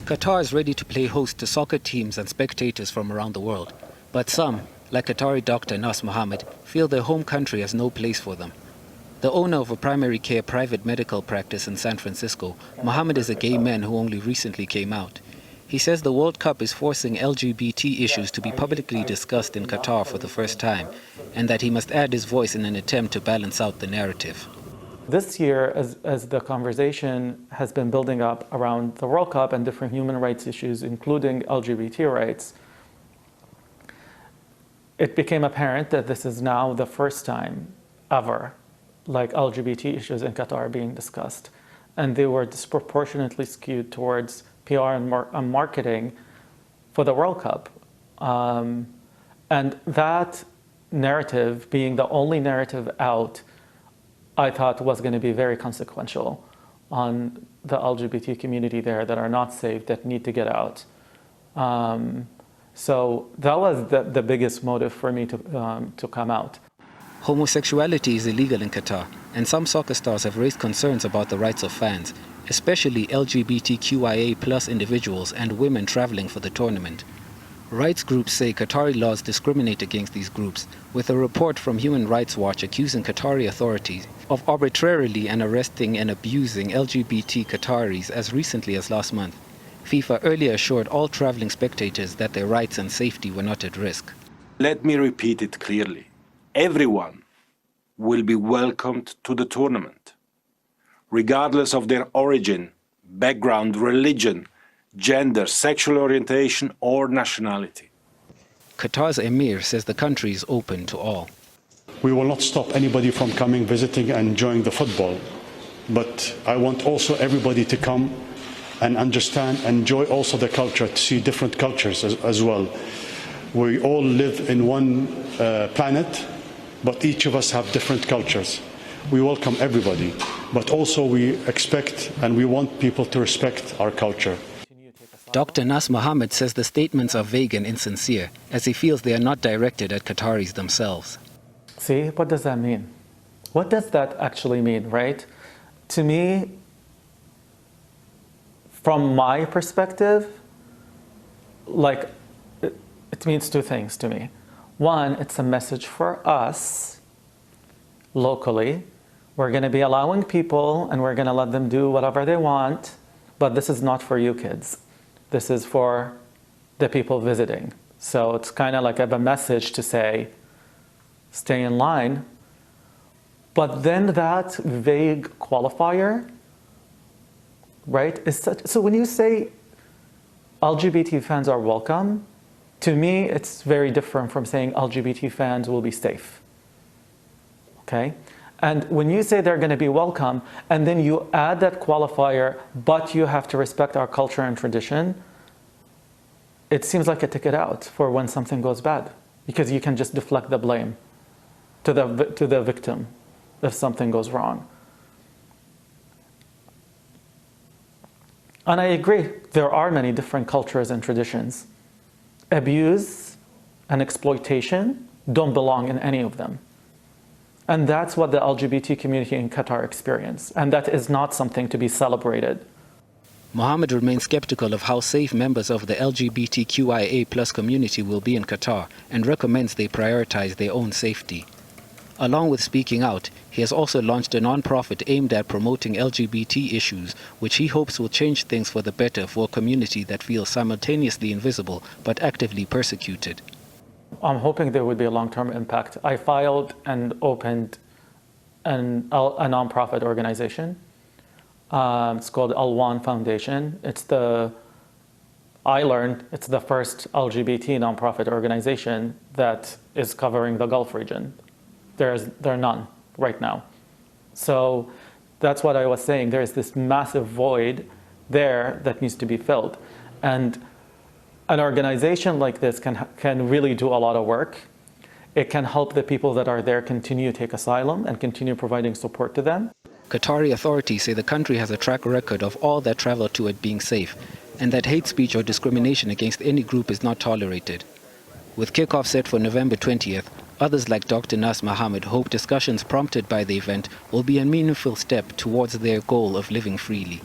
Qatar is ready to play host to soccer teams and spectators from around the world. But some, like Qatari doctor Nas Mohammed, feel their home country has no place for them. The owner of a primary care private medical practice in San Francisco, Mohammed is a gay man who only recently came out. He says the World Cup is forcing LGBT issues to be publicly discussed in Qatar for the first time, and that he must add his voice in an attempt to balance out the narrative. This year, as the conversation has been building up around the World Cup and different human rights issues, including LGBT rights, it became apparent that this is now the first time ever like LGBT issues in Qatar are being discussed. And they were disproportionately skewed towards PR and marketing for the World Cup. And that narrative, being the only narrative out, I thought was going to be very consequential on the LGBT community there that are not safe, that need to get out. So that was the biggest motive for me to come out. Homosexuality is illegal in Qatar, and some soccer stars have raised concerns about the rights of fans, especially LGBTQIA+ individuals and women traveling for the tournament. Rights groups say Qatari laws discriminate against these groups, with a report from Human Rights Watch accusing Qatari authorities of arbitrarily arresting and abusing LGBT Qataris as recently as last month. FIFA earlier assured all traveling spectators that their rights and safety were not at risk. Let me repeat it clearly. Everyone will be welcomed to the tournament, regardless of their origin, background, religion, gender, sexual orientation, or nationality. Qatar's emir says the country is open to all. We will not stop anybody from coming, visiting, and enjoying the football. But I want also everybody to come and understand, enjoy also the culture, to see different cultures as well. We all live in one planet, but each of us have different cultures. We welcome everybody, but also we expect and we want people to respect our culture. Dr. Nas Mohammed says the statements are vague and insincere, as he feels they are not directed at Qataris themselves. See, what does that mean? What does that actually mean, right? To me, from my perspective, like, it means two things to me. One, it's a message for us locally. We're going to be allowing people and we're going to let them do whatever they want, but this is not for you kids. This is for the people visiting. So it's kind of like a message to say, stay in line. But then that vague qualifier, right, is such, so when you say LGBT fans are welcome, to me, it's very different from saying LGBT fans will be safe, okay? And when you say they're going to be welcome, and then you add that qualifier, but you have to respect our culture and tradition, it seems like a ticket out for when something goes bad, because you can just deflect the blame to the victim if something goes wrong. And I agree, there are many different cultures and traditions. Abuse and exploitation don't belong in any of them. And that's what the LGBT community in Qatar experience. And that is not something to be celebrated. Mohammed remains skeptical of how safe members of the LGBTQIA+ community will be in Qatar and recommends they prioritize their own safety. Along with speaking out, he has also launched a non-profit aimed at promoting LGBT issues, which he hopes will change things for the better for a community that feels simultaneously invisible but actively persecuted. I'm hoping there would be a long-term impact. I filed and opened a non-profit organization. It's called Al-Wan Foundation. I learned it's the first LGBT non-profit organization that is covering the Gulf region. There are none right now. So that's what I was saying. There is this massive void there that needs to be filled. And an organization like this can really do a lot of work. It can help the people that are there continue to take asylum and continue providing support to them. Qatari authorities say the country has a track record of all that travel to it being safe, and that hate speech or discrimination against any group is not tolerated. With kickoff set for November 20th, others like Dr. Nas Mohammed hope discussions prompted by the event will be a meaningful step towards their goal of living freely.